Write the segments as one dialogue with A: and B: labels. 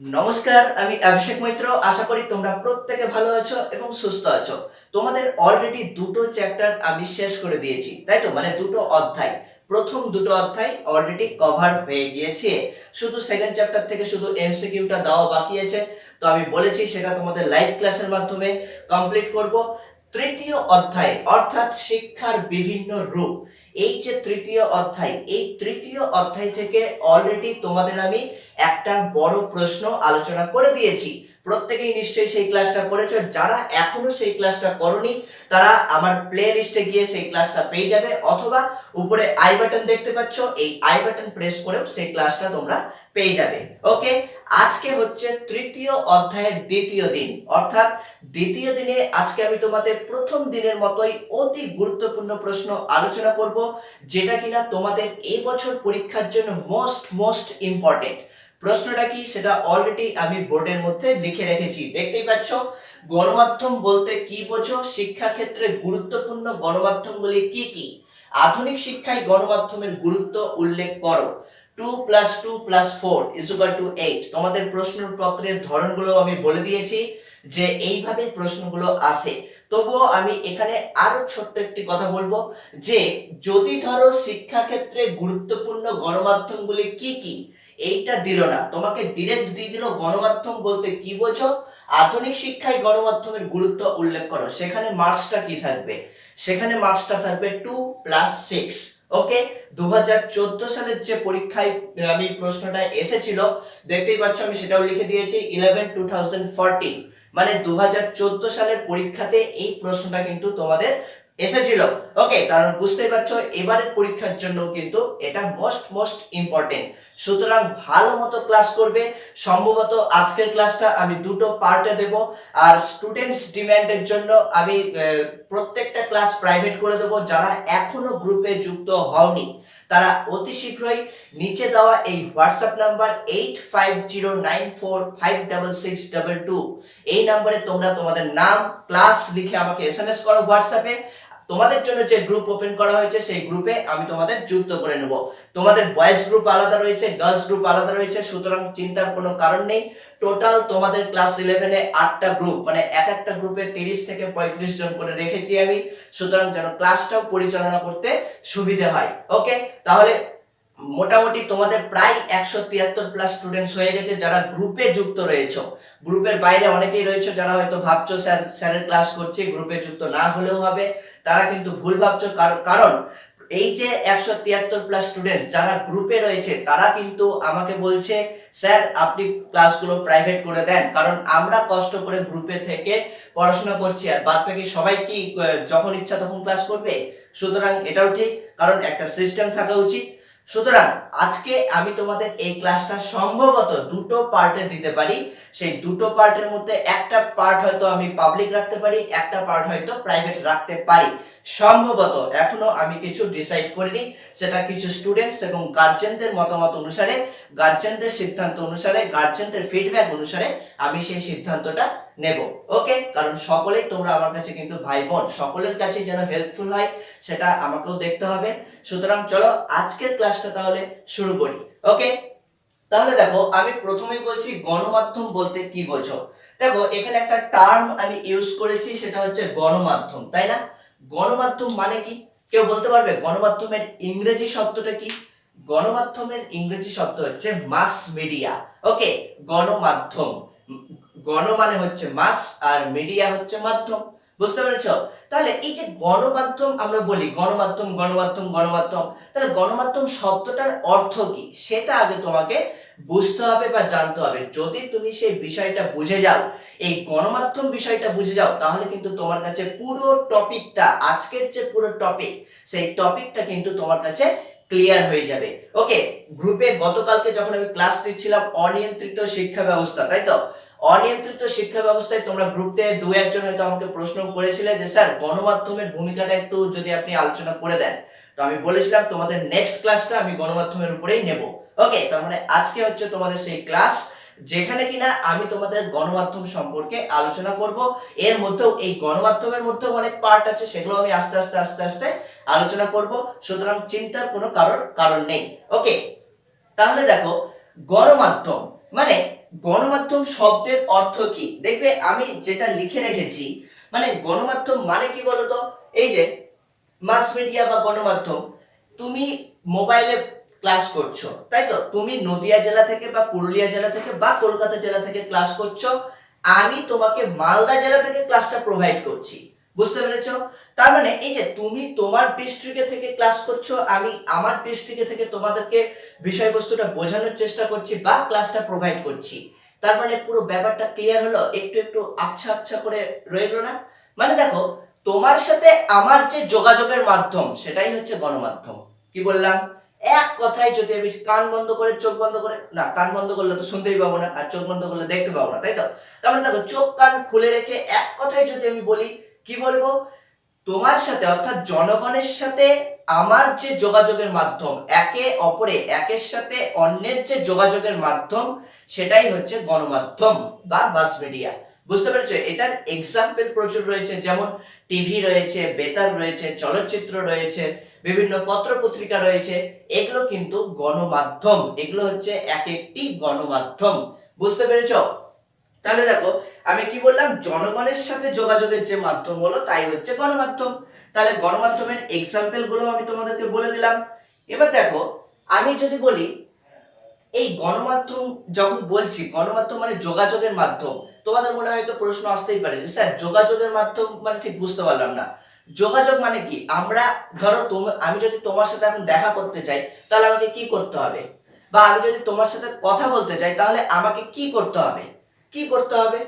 A: নমস্কার, আমি অভিষেক মৈত্র। আশা করি তোমরা প্রত্যেকে ভালো আছো এবং সুস্থ আছো। তোমাদের অলরেডি দুটো চ্যাপ্টার আমি শেষ করে দিয়েছি, তাই তো? মানে দুটো অধ্যায়, প্রথম দুটো অধ্যায় অলরেডি কভার হয়ে গিয়েছে। শুধু সেকেন্ড চ্যাপ্টার থেকে শুধু এমসিকিউটা দেওয়া বাকি আছে। তো আমি বলেছি সেটা তোমাদের লাইভ ক্লাসের মাধ্যমে কমপ্লিট করব। তৃতীয় অধ্যায় অর্থাৎ শিক্ষার বিভিন্ন রূপ, এই যে তৃতীয় অধ্যায়, এই তৃতীয় অধ্যায় থেকে অলরেডি তোমাদের আমি একটা বড় প্রশ্ন আলোচনা করে দিয়েছি। প্রত্যেকেই নিশ্চয়ই সেই ক্লাসটা করেছো। যারা এখনো সেই ক্লাসটা করোনি তারা আমার প্লে লিস্টে গিয়ে সেই ক্লাসটা পেয়ে যাবে, অথবা উপরে আই বাটন দেখতে পাচ্ছ, এই আই বাটন প্রেস করেও সেই ক্লাসটা তোমরা পেয়ে যাবে। ওকে, আজকে হচ্ছে তৃতীয় অধ্যায়ের দ্বিতীয় দিন, অর্থাৎ দ্বিতীয় দিনে আজকে আমি তোমাদের প্রথম দিনের মতোই অতি গুরুত্বপূর্ণ প্রশ্ন আলোচনা করব, যেটা কিনা তোমাদের এই বছর পরীক্ষার জন্য মোস্ট ইম্পর্টেন্ট। প্রশ্নটা কি সেটা অলরেডি আমি বোর্ডের মধ্যে লিখে রেখেছি, দেখতেই পাচ্ছ। গণমাধ্যম বলতে কি বোঝো? শিক্ষা ক্ষেত্রে গুরুত্বপূর্ণ গণমাধ্যমগুলি কি কি? আধুনিক শিক্ষায় গণমাধ্যমের গুরুত্ব উল্লেখ করো। 2 + 2 + 4 = 8। তোমাদের প্রশ্নপত্রের ধরনগুলো আমি বলে দিয়েছি যে এইভাবে প্রশ্নগুলো আসে। তবুও আমি এখানে আরো ছোট্ট একটি কথা বলবো, যে যদি ধরো শিক্ষা ক্ষেত্রে গুরুত্বপূর্ণ গণমাধ্যমগুলি কি কি, এইটা দিল না, তোমাকে ডিরেক্ট দিয়ে দিল গণমাধ্যম বলতে কি বোঝো, আধুনিক শিক্ষায় গণমাধ্যমের গুরুত্ব উল্লেখ করো। সেখানে মার্কসটা কি থাকবে? সেখানে মার্কসটা থাকবে 2 + 6। ওকে, 2014 সালের যে পরীক্ষায় আমি প্রশ্নটা এসেছিল, দেখতেই পাচ্ছ আমি সেটাও লিখে দিয়েছি 11/2014। মানে 2014 সালের পরীক্ষাতে এই প্রশ্নটা কিন্তু তোমাদের এসেছিল। ওকে, কারণ বুঝতেই পারছো এবারের পরীক্ষার জন্য কিন্তু এটা মোস্ট ইম্পর্টেন্ট। সুতরাং ভালো মতো ক্লাস করবে। সম্ভবত আজকের ক্লাসটা আমি দুটো পার্টে দেব, আর স্টুডেন্টস ডিমান্ডের জন্য আমি প্রত্যেকটা ক্লাস প্রাইভেট করে দেব। যারা এখনো গ্রুপে যুক্ত হওনি তারা অতি শীঘ্রই নিচে দেওয়া এই হোয়াটসঅ্যাপ নাম্বার 8509456622, এই নম্বরে তোমরা তোমাদের নাম, ক্লাস লিখে আমাকে এসএমএস করো হোয়াটসঅ্যাপে। তোমাদের জন্য যে গ্রুপ ওপেন করা হয়েছে সেই গ্রুপে আমি তোমাদের যুক্ত করে নেব। তোমাদের বয়েজ গ্রুপ আলাদা রয়েছে, গার্লস গ্রুপ আলাদা রয়েছে, সুতরাং চিন্তার কোনো কারণ নেই। টোটাল তোমাদের ক্লাস 11 এ 8টা গ্রুপ, মানে এক একটা গ্রুপে 30 থেকে 35 জন করে রেখেছি আমি, সুতরাং যেন ক্লাসটাও পরিচালনা করতে সুবিধা হয়। ওকে, তাহলে মোটামুটি তোমাদের প্রায় 173+ স্টুডেন্টস হয়ে গেছে যারা গ্রুপে যুক্ত রয়েছে। গ্রুপের বাইরে অনেকেই রয়েছে যারা হয়তো ভাবছো স্যারের ক্লাস করছে, গ্রুপে যুক্ত না হলেও হবে, তারা কিন্তু ভুল ভাবছো। কারণ এই যে 173+ স্টুডেন্টস যারা গ্রুপে রয়েছে তারা কিন্তু আমাকে বলছে স্যার আপনি ক্লাসগুলো প্রাইভেট করে দেন, কারণ আমরা কষ্ট করে গ্রুপে থেকে পড়াশোনা করছি, আর বাদ বাকি সবাই কি যখন ইচ্ছা তখন ক্লাস করবে? সুতরাং এটাও ঠিক, কারণ একটা সিস্টেম থাকা উচিত। সুতরাং আজকে আমি তোমাদের এই ক্লাসটা সম্ভবত দুটো পার্টে দিতে পারি। সেই দুটো পার্টের মধ্যে একটা পার্ট হয়তো আমি পাবলিক রাখতে পারি, একটা পার্ট হয়তো প্রাইভেট রাখতে পারি সম্ভবত। এখনো আমি কিছু ডিসাইড করিনি, সেটা কিছু স্টুডেন্টস এবং গার্জেনদের মতামত অনুসারে, গার্জেনদের সিদ্ধান্ত অনুসারে, গার্জেনদের ফিডব্যাক অনুসারে আমি সেই সিদ্ধান্তটা নেব। ওকে, কারণ সকলেই তোমরা আমার কাছে কিন্তু ভাই বোন, সকলের কাছে যেন হেল্পফুল হয় সেটা আমাকেও দেখতে হবে। সুতরাং চলো আজকের ক্লাসটা তাহলে শুরু করি। ওকে, তাহলে দেখো আমি প্রথমেই বলছি গণমাধ্যম বলতে কি বোঝো। দেখো এখানে একটা টার্ম আমি ইউজ করেছি, সেটা হচ্ছে গণমাধ্যম, তাই না? গণমাধ্যম মানে কি? কেউ বলতে পারবে গণমাধ্যমের ইংরেজি শব্দটা কি? গণমাধ্যমের ইংরেজি শব্দ হচ্ছে মাস মিডিয়া। ওকে, গণমাধ্যম, গণ মানে হচ্ছে মাস আর মিডিয়া হচ্ছে মাধ্যম, বুঝতে পেরেছো? তাহলে এই যে গণমাধ্যম আমরা বলি, গণমাধ্যম গণমাধ্যম গণমাধ্যম, তাহলে গণমাধ্যম শব্দটার অর্থ কি সেটা আগে তোমাকে বুঝতে হবে বা জানতে হবে। যদি তুমি সেই বিষয়টা বুঝে যাও, এই গণমাধ্যম বিষয়টা বুঝে যাও, তাহলে কিন্তু তোমার কাছে পুরো টপিকটা, আজকের যে পুরো টপিক, সেই টপিকটা কিন্তু তোমার কাছে ক্লিয়ার হয়ে যাবে। ওকে, গ্রুপে গতকালকে যখন আমি ক্লাস নিচ্ছিলাম অনিয়ন্ত্রিত শিক্ষা ব্যবস্থা, তাই তো? অনিয়ন্ত্রিত শিক্ষা ব্যবস্থায় তোমরা গ্রুপে দু একজন হয়তো আমাকে প্রশ্ন করেছিলে যে স্যার গণমাধ্যমের ভূমিকাটা একটু যদি আপনি আলোচনা করে দেন। তো আমি বলেছিলাম তোমাদের নেক্সট ক্লাসটা আমি গণমাধ্যমের উপরেই নেব। ওকে, তার মানে আজকে হচ্ছে তোমাদের সেই ক্লাস যেখানে কিনা আমি তোমাদের গণমাধ্যম সম্পর্কে আলোচনা করব। এর মধ্যেও এই গণমাধ্যমের মধ্যেও অনেক পার্ট আছে, সেগুলো আমি আস্তে আস্তে আলোচনা করব। সুতরাং চিন্তার কোনো কারণ নেই। ওকে, তাহলে দেখো গণমাধ্যম মানে গণমাধ্যম শব্দের অর্থ কি, দেখবে আমি যেটা লিখে রেখেছি, মানে গণমাধ্যম মানে কি বলতো, এই যে মাস মিডিয়া বা গণমাধ্যম, তুমি মোবাইলে ক্লাস করছো, তাই তো, তুমি নদিয়া জেলা থেকে বা পুরুলিয়া জেলা থেকে বা কলকাতা জেলা থেকে ক্লাস করছো, আমি তোমাকে মালদা জেলা থেকে ক্লাসটা প্রোভাইড করছি, বুঝতে পেরেছো? তার মানে এই যে তুমি তোমার ডিস্ট্রিক্টে থেকে ক্লাস করছো, আমি আমার ডিস্ট্রিক্টে থেকে তোমাদেরকে বিষয়বস্তুটা বোঝানোর চেষ্টা করছি বা ক্লাসটা প্রোভাইড করছি। তার মানে পুরো ব্যাপারটা ক্লিয়ার হলো, একটু একটু আবছা আবছা করে রয়ে গেল না? মানে দেখো, তোমার সাথে আমার যে যোগাযোগের মাধ্যম সেটাই হচ্ছে গণমাধ্যম। কি বললাম? এক কথায় যদি আমি কান বন্ধ করে চোখ বন্ধ করে, না কান বন্ধ করলে তো শুনতেই পাবো না, আর চোখ বন্ধ করলে দেখতে পাবো না, তাই তো? তার মানে দেখো, চোখ কান খুলে রেখে এক কথায় যদি আমি বলি, কি বলবো, তোমার সাথে অর্থাৎ জনগণের সাথে আমার যে যোগাযোগের মাধ্যম, একে অপরে একের সাথে অন্যের যে যোগাযোগের মাধ্যম, সেটাই হচ্ছে গণমাধ্যম বা মাস মিডিয়া। বুঝতে পেরেছো? এটার এক্সাম্পল প্রচুর রয়েছে, যেমন টিভি রয়েছে, বেতার রয়েছে, চলচ্চিত্র রয়েছে, বিভিন্ন পত্র পত্রিকা রয়েছে, এগুলো কিন্তু গণমাধ্যম, এগুলো হচ্ছে এক একটি গণমাধ্যম। বুঝতে পেরেছো? তাহলে দেখো, আমি কি বললাম, জনগণের সাথে যোগাযোগের যে মাধ্যম হলো তাই হচ্ছে গণমাধ্যম। তাহলে গণমাধ্যমের এক্সাম্পল গুলো আমি তোমাদেরকে বলে দিলাম। এবার দেখো, আমি যদি বলি এই গণমাধ্যম, যখন বলছি গণমাধ্যম মানে যোগাযোগের মাধ্যম, তোমাদের মনে হয়তো প্রশ্ন আসতেই পারে যে স্যার যোগাযোগের মাধ্যম মানে ঠিক বুঝতে পারলাম না। যোগাযোগ মানে কি, আমরা ধরো আমি যদি তোমার সাথে এখন দেখা করতে চাই, তাহলে আমাকে কি করতে হবে, বা আমি যদি তোমার সাথে কথা বলতে চাই তাহলে আমাকে কি করতে হবে, কি করতে হবে?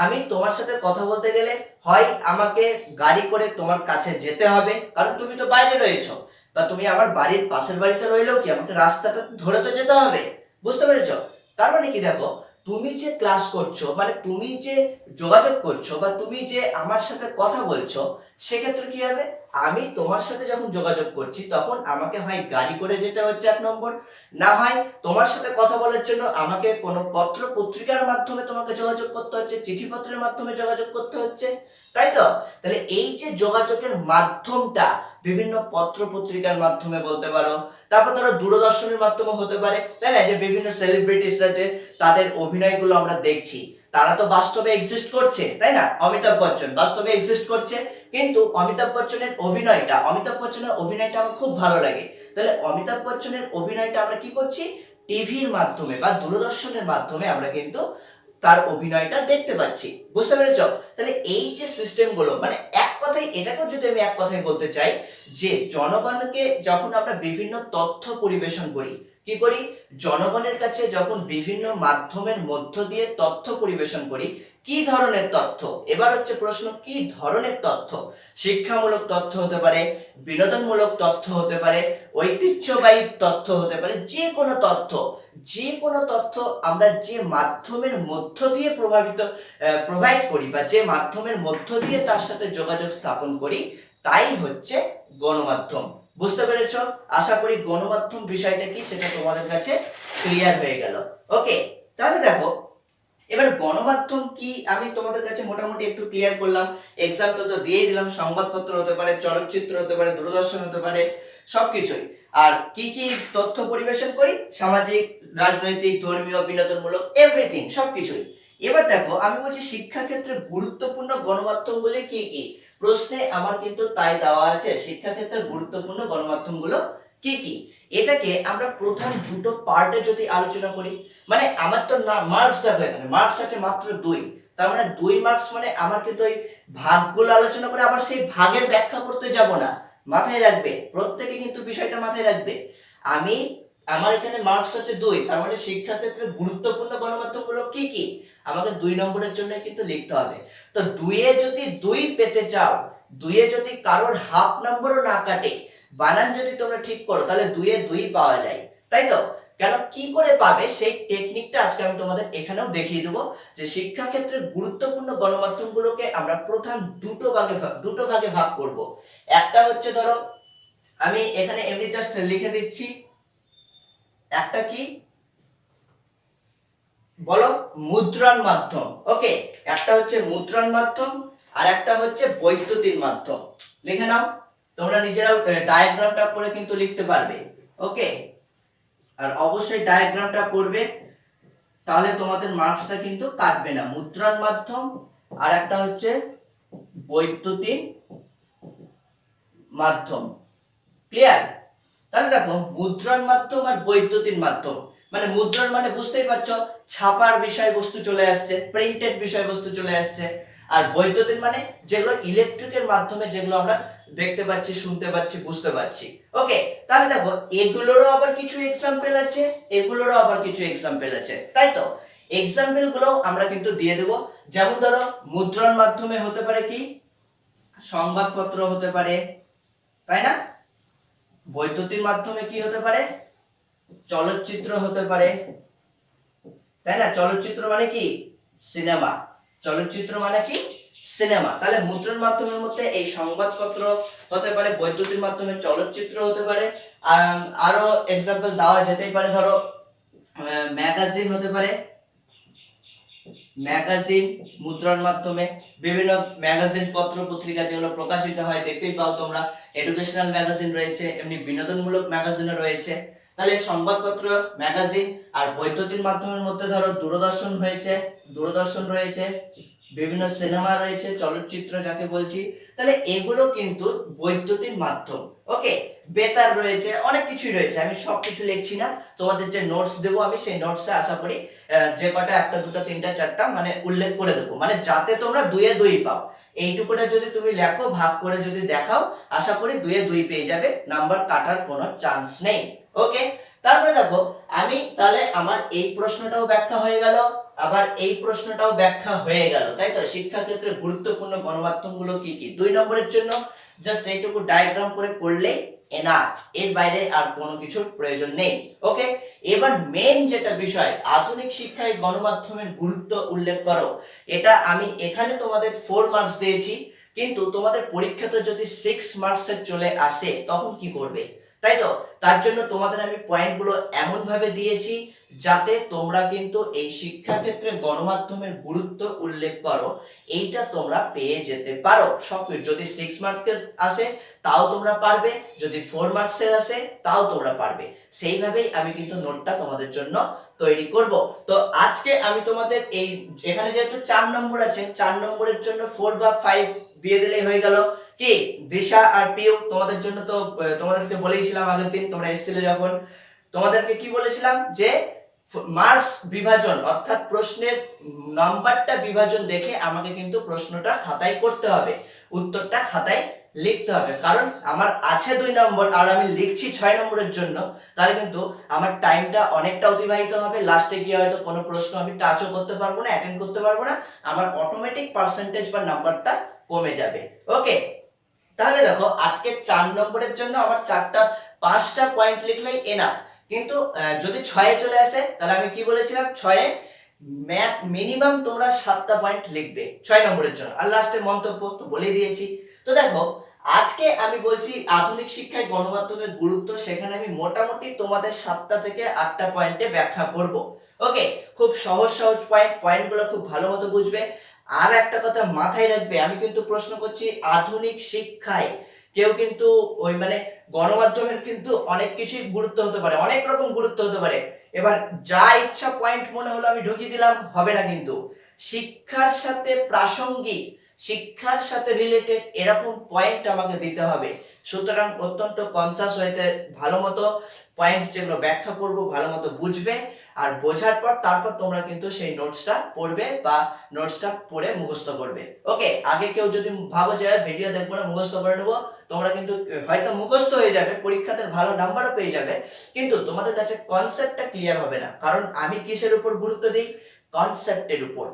A: আমি তোমার সাথে কথা বলতে গেলে হয় আমাকে গাড়ি করে তোমার কাছে যেতে হবে, কারণ তুমি তো বাইরে রয়েছো, বা তুমি আমার বাড়ির পাশের বাড়িতে রইলেও কি আমাকে রাস্তাটা ধরে তো যেতে হবে। বুঝতে পেরেছো? তার মানে কি, দেখো, তুমি যে ক্লাস করছো, মানে তুমি যে যোগাযোগ করছো বা তুমি যে আমার সাথে কথা বলছো, সেক্ষেত্রে কি হবে, আমি তোমার সাথে যখন যোগাযোগ করছি তখন আমাকে হয় গাড়ি করে যেতে হচ্ছে এক নম্বর, না হয় তোমার সাথে কথা বলার জন্য আমাকে কোনো পত্র পত্রিকার মাধ্যমে তোমাকে যোগাযোগ করতে হচ্ছে, চিঠিপত্রের মাধ্যমে যোগাযোগ করতে হচ্ছে, তাই তো? তাহলে এই যে যোগাযোগের মাধ্যমটা, বিভিন্ন পত্র পত্রিকার মাধ্যমে বলতে পারো, তারপর ধরো দূরদর্শনের মাধ্যমে হতে পারে, তাই না? যে বিভিন্ন সেলিব্রিটিসরা যে তাদের অভিনয়গুলো আমরা দেখছি, তারা তো বাস্তবে এক্সিস্ট করছে, তাই না? অমিতাভ বচ্চন বাস্তবে এক্সিস্ট করছে, কিন্তু অমিতাভ বচ্চনের অভিনয়টা আমার খুব ভালো লাগে। তাহলে অমিতাভ বচ্চনের অভিনয়টা আমরা কি করছি, টিভির মাধ্যমে বা দূরদর্শনের মাধ্যমে আমরা কিন্তু তার অভিনয়টা দেখতে পাচ্ছি। বুঝতে পেরেছো? তাহলে এই যে সিস্টেম গুলো, মানে এক কথায় এটাকেও যদি আমি এক কথায় বলতে চাই, যে জনগণকে যখন আমরা বিভিন্ন তথ্য পরিবেশন করি, কি করি, জনগণের কাছে যখন বিভিন্ন মাধ্যমের মধ্য দিয়ে তথ্য পরিবেশন করি, কি ধরনের তথ্য, এবার হচ্ছে প্রশ্ন, কি ধরনের তথ্য? শিক্ষামূলক তথ্য হতে পারে, বিনোদনমূলক তথ্য হতে পারে, ঐতিহ্যবাহী তথ্য হতে পারে, যে কোনো তথ্য আমরা যে মাধ্যমের মধ্য দিয়ে প্রোভাইড করি বা যে মাধ্যমের মধ্য দিয়ে তার সাথে যোগাযোগ স্থাপন করি, তাই হচ্ছে গণমাধ্যম। বুঝতে পেরেছো? আশা করি গণমাধ্যম বিষয়টা কি সেটা তোমাদের কাছে ক্লিয়ার হয়ে গেল। ওকে, তাহলে দেখো, এবার গণমাধ্যম কি আমি তোমাদের কাছে মোটামুটি একটু ক্লিয়ার করলাম, এক্সাম্পল তো দিয়ে দিলাম, সংবাদপত্র হতে পারে, চলচ্চিত্র হতে পারে, দূরদর্শন হতে পারে, সবকিছুই। আর কি কি তথ্য পরিবেশন করি, সামাজিক, রাজনৈতিক, ধর্মীয়, বিনোদনমূলক, এভরিথিং, সবকিছুই। এবার দেখো, আমি বলছি শিক্ষাক্ষেত্রে গুরুত্বপূর্ণ গণমাধ্যমগুলি কি কি, প্রশ্নে আমার কিন্তু তাই দেওয়া আছে, শিক্ষাক্ষেত্রে গুরুত্বপূর্ণ গণমাধ্যমগুলো কি কি। এটাকে আমরা প্রধান দুটো পার্টে যদি আলোচনা করি, মানে আমার তো না মার্কস, দেখো এখানে মার্কস আছে মাত্র 2, তার মানে 2 মার্কস, মানে আমার কিন্তু ওই ভাগগুলো আলোচনা করে আবার সেই ভাগের ব্যাখ্যা করতে যাব না। মাথায় রাখবে, প্রত্যেকে কিন্তু বিষয়টা মাথায় রাখবে। আমি, আমার এখানে মার্কস আছে 2, তার মানে শিক্ষাক্ষেত্রে গুরুত্বপূর্ণ গণমাধ্যমগুলো কি কি আমাকে 2 নম্বরের জন্য কিন্তু লিখতে হবে। তো 2 এ যদি 2 পেতে চাও, 2 এ যদি কারোর হাফ নম্বরও না কাটে, বানান যদি তোমরা ঠিক করো, তাহলে 2 এ 2 পাওয়া যায়, তাই তো? কেন, কি করে পাবে সেই টেকনিকটা আজকে আমি তোমাদের এখানেও দেখিয়ে দেবো, যে শিক্ষাক্ষেত্রে গুরুত্বপূর্ণ গণমাধ্যমগুলোকে আমরা প্রধান দুটো ভাগে ভাগ করব। একটা হচ্ছে, ধরো আমি এখানে এমনি জাস্ট লিখে দিচ্ছি, একটা কি বলো, মুদ্রণ মাধ্যম। ওকে, একটা হচ্ছে মুদ্রণ মাধ্যম, আর একটা হচ্ছে বৈদ্যুতিন মাধ্যম। লিখে নাও, তোমরা নিজেরাও ডায়াগ্রামটা করে কিন্তু লিখতে পারবে। ওকে, আর অবশ্যই ডায়াগ্রামটা করবে। তাহলে তোমাদের মার্কসটা কিন্তু কাটবে না। মুদ্রণ মাধ্যম আর একটা হচ্ছে বৈদ্যুতিন মাধ্যম। ক্লিয়ার? তাহলে দেখো মুদ্রণ মাধ্যম আর বৈদ্যুতিন মাধ্যম, মানে মুদ্রণ মানে বুঝতেই পারছো ছাপার বিষয়বস্তু চলে আসছে, প্রিন্টেড বিষয়বস্তু চলে আসছে। আর বৈদ্যুতিন মানে যেগুলো ইলেকট্রিকের মাধ্যমে যেগুলো আমরা দেখতে পাচ্ছি, শুনতে পাচ্ছি, বুঝতে পারছি। ওকে, তাহলে দেখো এগুলোরও আবার কিছু এক্সাম্পল আছে, এগুলোরও আবার কিছু এক্সাম্পল আছে, তাই তো? এক্সাম্পল গুলো আমরা কিন্তু দিয়ে দেব। যেমন ধরো মুদ্রণ মাধ্যমে হতে পারে কি, সংবাদপত্র হতে পারে, তাই না? বৈদ্যুতিন মাধ্যমে কি হতে পারে, চলচ্চিত্র হতে পারে, তাই না? চলচ্চিত্র মানে কি, সিনেমা। চলচ্চিত্র মানে কি, সিনেমা। তাহলে মুদ্রণ মাধ্যমের মধ্যে এই সংবাদপত্র হতে পারে, বৈদ্যুতিন মাধ্যমে চলচ্চিত্র হতে পারে। আরো এক্সাম্পল দেওয়া যেতেই পারে, ধরো ম্যাগাজিন হতে পারে, ম্যাগাজিন মুদ্রণ মাধ্যমে। বিভিন্ন ম্যাগাজিন পত্র পত্রিকা যেগুলো প্রকাশিত হয় দেখতেই পাও তোমরা, এডুকেশনাল ম্যাগাজিন রয়েছে, এমনি বিনোদনমূলক ম্যাগাজিনও রয়েছে। তাহলে সংবাদপত্র, ম্যাগাজিন। আর বৈদ্যুতিন মাধ্যমের মধ্যে ধরো দূরদর্শন হয়েছে, দূরদর্শন রয়েছে, বিভিন্ন সিনেমা রয়েছে, চলচ্চিত্র যাকে বলছি। তাহলে এগুলো কিন্তু বৈদ্যুতিন মাধ্যম। ওকে, বেতার রয়েছে, অনেক কিছুই রয়েছে, আমি সবকিছু লিখছি না। তোমাদের যে নোটস দেবো আমি, সেই নোটসে আশা করি যে কটা একটা দুটো তিনটা চারটা মানে উল্লেখ করে দেবো, মানে যাতে তোমরা দুয়ে দুই পাও। এইটুকুটা যদি তুমি লেখো, ভাগ করে যদি দেখাও, আশা করি দুয়ে দুই পেয়ে যাবে, নাম্বার কাটার কোনো চান্স নেই। ওকে, তারপরে দেখো আমি তাহলে আমার এই প্রশ্নটাও ব্যাখ্যা হয়ে গেল, আবার এই প্রশ্নটাও ব্যাখ্যা হয়ে গেল, তাই তো? শিক্ষা ক্ষেত্রে গুরুত্বপূর্ণ গণমাধ্যমগুলো কি কি, 2 নম্বরের জন্য জাস্ট এইটুকু ডায়াগ্রাম করে করলেই এনাফ, এর বাইরে আর কোনো কিছুর প্রয়োজন নেই। ওকে, এবার মেইন যেটা বিষয়, আধুনিক শিক্ষায় গণমাধ্যমের গুরুত্ব উল্লেখ করো। এটা আমি এখানে তোমাদের 4 মার্কস দিয়েছি, কিন্তু তোমাদের পরীক্ষাতে যদি 6 মার্কসের চলে আসে তখন কি করবে, তাই তো? তার জন্য তোমাদের আমি পয়েন্টগুলো এমন ভাবে দিয়েছি যাতে তোমরা কিন্তু এই শিক্ষা ক্ষেত্রে গণমাধ্যমের গুরুত্ব উল্লেখ করো, এইটা তোমরা পেয়ে যেতে পারো। সব যদি 6 মার্কের আসে তাও তোমরা পারবে, যদি 4 মার্কসের আসে তাও তোমরা পারবে। সেইভাবেই আমি কিন্তু নোটটা তোমাদের জন্য তৈরি করব। তো আজকে আমি তোমাদের এই এখানে যেহেতু 4 নম্বর আছে, 4 নম্বরের জন্য 4 বা 5 দিয়ে দিলেই হয়ে গেল। কি দিশা আর পিউ তোমাদের জন্য, তো তোমাদেরকে বলেইছিলাম আগের দিন তোমরা এসেছিলে যখন, তোমাদেরকে কি বলেছিলাম যে মার্কস বিভাজন অর্থাৎ প্রশ্নের নাম্বারটা বিভাজন দেখে আমাকে কিন্তু প্রশ্নটা খাতায় করতে হবে, উত্তরটা খাতায় লিখতে হবে। কারণ আমার আছে 2 নম্বর আর আমি লিখছি 6 নম্বরের জন্য, তাহলে কিন্তু আমার টাইমটা অনেকটা অতিবাহিত হবে। লাস্টে গিয়ে হয়তো কোনো প্রশ্ন আমি টাচও করতে পারবো না, অ্যাটেন্ড করতে পারবো না, আমার অটোমেটিক পার্সেন্টেজ বা নাম্বারটা কমে যাবে। ওকে, তাহলে দেখো আজকে 4 নম্বরের জন্য আমার 5টা পয়েন্ট লিখলেই এনাফ। কিন্তু যদি 6 এ চলে আসে তাহলে আমি কি বলেছিলাম, 6 এ মিনিমাম তোমরা 7টা পয়েন্ট লিখবে 6 নম্বরের জন্য। আর লাস্টে মন্তব্য তো বলে দিয়েছি। তো দেখো আজকে আমি বলছি আধুনিক শিক্ষায় গণমাধ্যমের গুরুত্ব, সেখানে আমি মোটামুটি তোমাদের 7টা থেকে 8টা পয়েন্টে ব্যাখ্যা করব। ওকে, খুব সহজ সহজ পয়েন্টগুলো খুব ভালো মতো বুঝবে। আর একটা কথা মাথায় রাখবে, আমি কিন্তু প্রশ্ন করছি আধুনিক শিক্ষায়, কেউ কিন্তু ওই মানে গণমাধ্যমের কিন্তু অনেক কিছুই গুরুত্ব হতে পারে, অনেক রকম গুরুত্ব হতে পারে। এবার যা ইচ্ছা পয়েন্ট মনে হলো আমি ঢুকিয়ে দিলাম, হবে না কিন্তু। শিক্ষার সাথে প্রাসঙ্গিক, শিক্ষার সাথে রিলেটেড এরকম পয়েন্ট আমাকে দিতে হবে। সুতরাং অত্যন্ত কনসাস হইতে ভালো মতো পয়েন্ট যেগুলো ব্যাখ্যা করব ভালো মতো বুঝবে, আর বোঝার পর তারপর তোমরা কিন্তু সেই নোটসটা পড়বে বা নোটসটা পড়ে মুখস্থ করবে। ওকে, আগে কেউ যদি ভাবো যে ভিডিও দেখবো না মুখস্থ করে নেবো, তোমরা কিন্তু হয়তো মুখস্থ হয়ে যাবে, পরীক্ষাতে ভালো নাম্বারও পেয়ে যাবে, কিন্তু তোমাদের কাছে কনসেপ্টটা ক্লিয়ার হবে না। কারণ আমি কিসের উপর গুরুত্ব দিই, কনসেপ্টের উপর।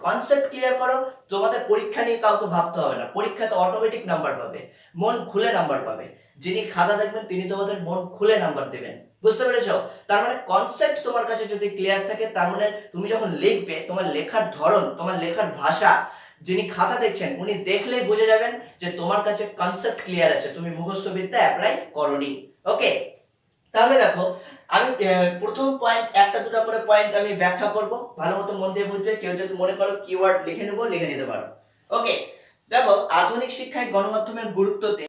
A: কনসেপ্ট ক্লিয়ার করো, তোমাদের পরীক্ষা নিয়ে কাউকে ভাবতে হবে না, পরীক্ষাতে অটোমেটিক নাম্বার পাবে, মন খুলে নাম্বার পাবে। যিনি খাতা দেখবেন তিনি তোমাদের মন খুলে নাম্বার দেবেন। বুঝতে পেরেছো? তার মানে কনসেপ্ট তোমার কাছে যদি ক্লিয়ার থাকে, তার মানে তুমি যখন লিখবে তোমার লেখার ধরন, তোমার লেখার ভাষা, যিনি খাতা দেখছেন উনি দেখলেই বুঝে যাবেন যে তোমার কাছে কনসেপ্ট ক্লিয়ার আছে, তুমি মুখস্থ বিদ্যা অ্যাপ্লাই করোনি। ওকে, তাহলে দেখো আমি প্রথম পয়েন্ট একটা দুটো করে পয়েন্ট আমি ব্যাখ্যা করব, ভালো মতো মন দিয়ে বুঝবে। কেউ যদি মনে করো কিওয়ার্ড লিখে নেবো, লিখে নিতে পারো। ওকে, দেখো আধুনিক শিক্ষায় গণমাধ্যমের গুরুত্বতে